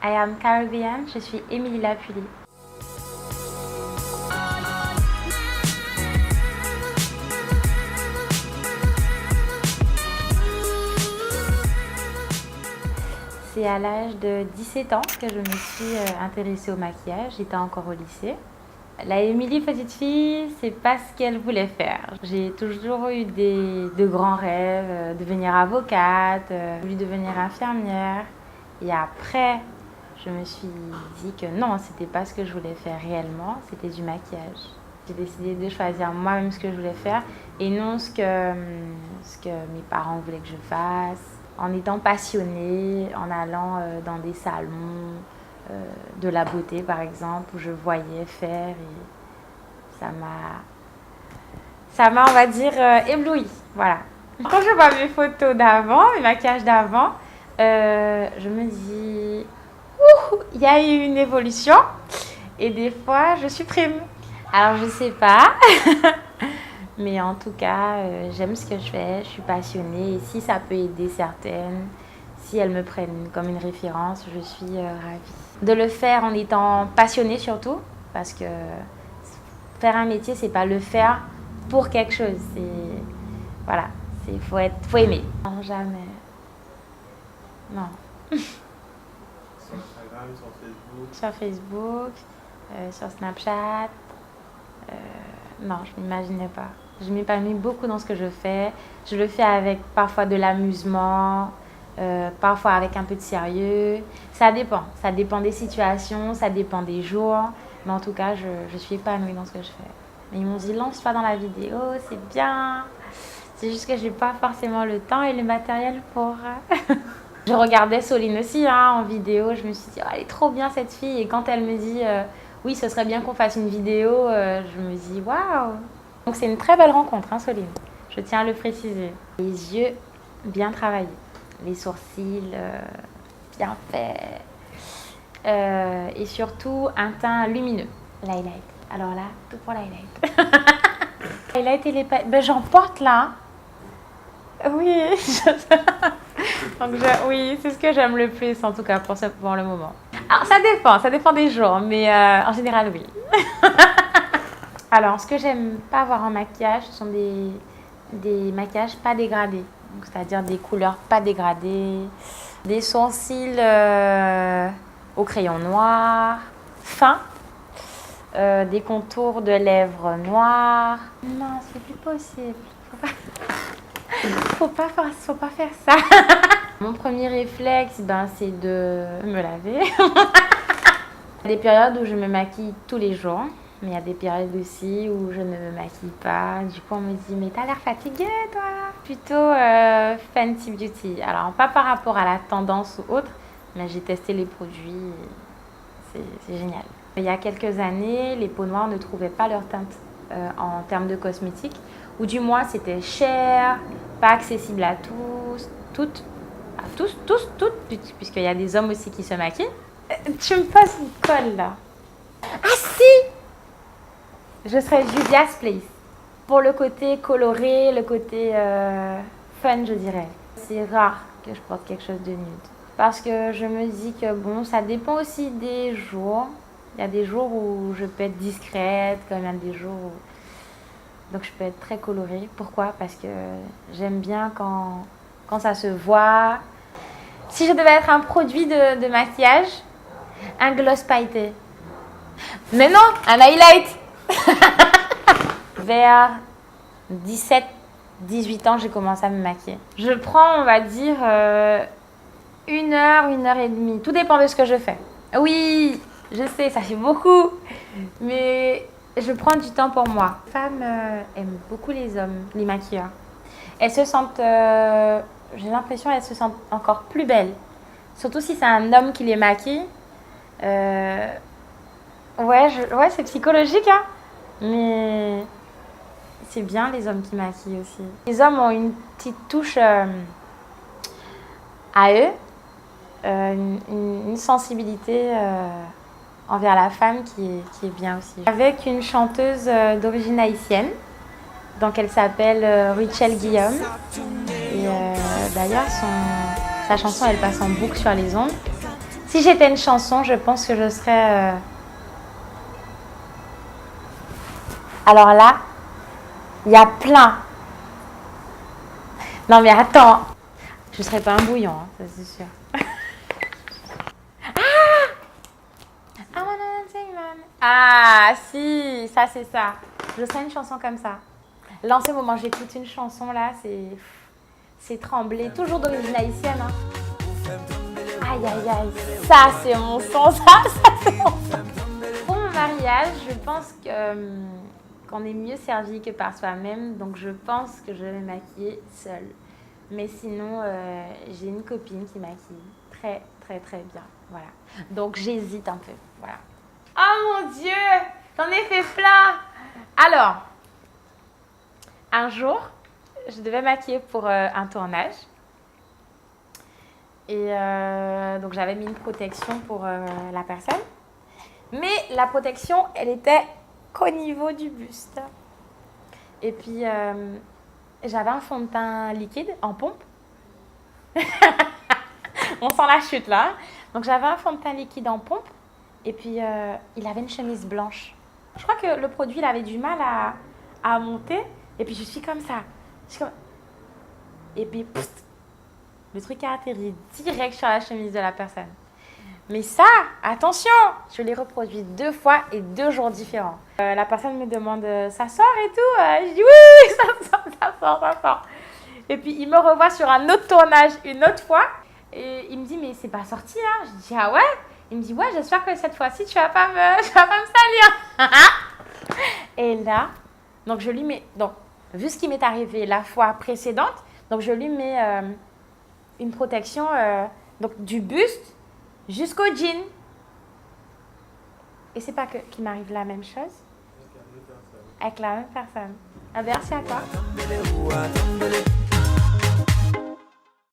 I am Caribbean, je suis Émilie Lapulie. C'est à l'âge de 17 ans que je me suis intéressée au maquillage, j'étais encore au lycée. La Émilie petite fille, c'est pas ce qu'elle voulait faire. J'ai toujours eu de grands rêves, devenir avocate, voulu devenir infirmière. Et après, je me suis dit que non, c'était pas ce que je voulais faire réellement, c'était du maquillage. J'ai décidé de choisir moi-même ce que je voulais faire et non ce que mes parents voulaient que je fasse. En étant passionnée, en allant dans des salons, de la beauté par exemple, où je voyais faire et ça m'a on va dire, éblouie. Voilà. Quand je vois mes photos d'avant, mes maquillages d'avant, je me dis, il y a eu une évolution et des fois je supprime. Alors je sais pas, mais en tout cas, j'aime ce que je fais, je suis passionnée et si ça peut aider certaines, si elles me prennent comme une référence, je suis ravie. De le faire en étant passionnée surtout, parce que faire un métier, c'est pas le faire pour quelque chose, c'est voilà, faut aimer. Non, jamais. Non. Sur Instagram, sur Facebook. Sur Facebook, sur Snapchat. Non, je m'imaginais pas. Je m'épanouis beaucoup dans ce que je fais. Je le fais avec parfois de l'amusement, parfois avec un peu de sérieux. Ça dépend des situations, ça dépend des jours. Mais en tout cas, je suis épanouie dans ce que je fais. Mais ils m'ont dit, lance-toi dans la vidéo, c'est bien. C'est juste que je n'ai pas forcément le temps et le matériel pour... Je regardais Soline aussi en vidéo. Je me suis dit, oh, elle est trop bien cette fille. Et quand elle me dit, oui, ce serait bien qu'on fasse une vidéo, je me dis, waouh. Donc c'est une très belle rencontre, Soline. Je tiens à le préciser. Les yeux bien travaillés. Les sourcils bien faits. Et surtout, un teint lumineux. L'highlight. Alors là, tout pour l'highlight. L'highlight et les paillettes. Ben, j'en porte là. Oui. Donc, oui, c'est ce que j'aime le plus, en tout cas, pour le moment. Alors, ça dépend des jours, mais en général, oui. Alors, ce que j'aime pas avoir en maquillage, ce sont des maquillages pas dégradés. C'est-à-dire des couleurs pas dégradées, des sourcils au crayon noir, fins, des contours de lèvres noirs. Non, c'est plus possible. Faut pas faire ça. Mon premier réflexe, c'est de me laver. Il y a des périodes où je me maquille tous les jours, mais il y a des périodes aussi où je ne me maquille pas. Du coup, on me dit, mais t'as l'air fatiguée, toi. Plutôt Fenty Beauty. Alors, pas par rapport à la tendance ou autre, mais j'ai testé les produits. C'est génial. Il y a quelques années, les peaux noires ne trouvaient pas leur teinte en termes de cosmétiques. Ou du moins, c'était cher, pas accessible à toutes, puisqu'il y a des hommes aussi qui se maquillent. Tu me poses une colle, là. Ah si! Je serais Juvia's Place. Pour le côté coloré, le côté fun, je dirais. C'est rare que je porte quelque chose de nude. Parce que je me dis que bon, ça dépend aussi des jours. Il y a des jours où je peux être discrète, comme il y a des jours où... Donc je peux être très colorée. Pourquoi? Parce que j'aime bien quand ça se voit. Si je devais être un produit de maquillage, un gloss pailleté. Mais non, un highlight. Vers 17-18 ans, j'ai commencé à me maquiller. Je prends, on va dire, 1 heure et demie. Tout dépend de ce que je fais. Oui, je sais, ça fait beaucoup. Mais je prends du temps pour moi. Les femmes aiment beaucoup les hommes, les maquilleurs. Elles se sentent, j'ai l'impression, elles se sentent encore plus belles. Surtout si c'est un homme qui les maquille. Ouais, c'est psychologique, mais c'est bien les hommes qui maquillent aussi. Les hommes ont une petite touche à eux, une sensibilité envers la femme qui est bien aussi. Avec une chanteuse d'origine haïtienne, donc elle s'appelle Rachel Guillaume. Et d'ailleurs, sa chanson, elle passe en boucle sur les ondes. Si j'étais une chanson, je pense que je serais... Alors là, il y a plein. Non mais attends, je serais pas un bouillon, hein, ça c'est sûr. Ah si, ça c'est ça. Je serais une chanson comme ça. Là en ce moment j'écoute une chanson là, c'est Tremblay, toujours d'origine haïtienne. Hein. Aïe aïe aïe, ça c'est mon son, ça c'est mon son. Pour mon mariage, je pense qu'on est mieux servi que par soi-même, donc je pense que je vais me maquiller seule. Mais sinon, j'ai une copine qui maquille très très très bien, voilà. Donc j'hésite un peu, voilà. Oh mon Dieu, j'en ai fait plein. Alors, un jour, je devais maquiller pour un tournage. Et donc j'avais mis une protection pour la personne. Mais la protection, elle était qu'au niveau du buste. Et puis, j'avais un fond de teint liquide en pompe. On sent la chute là. Donc j'avais un fond de teint liquide en pompe. Et puis, il avait une chemise blanche. Je crois que le produit, il avait du mal à monter. Et puis, je suis comme ça. Et puis, pfft, le truc a atterri direct sur la chemise de la personne. Mais ça, attention, je l'ai reproduit 2 fois et 2 jours différents. La personne me demande, ça sort et tout. Je dis, oui, ça sort. Et puis, il me revoit sur un autre tournage une autre fois. Et il me dit, mais c'est pas sorti, hein. Je dis, ah ouais? Il me dit, ouais, j'espère que cette fois-ci, tu vas pas me salir. Et là, donc je lui mets, donc, vu ce qui m'est arrivé la fois précédente, donc je lui mets une protection donc, du buste jusqu'au jean. Et c'est pas qu'il m'arrive la même chose avec la même personne. Ah, merci à toi.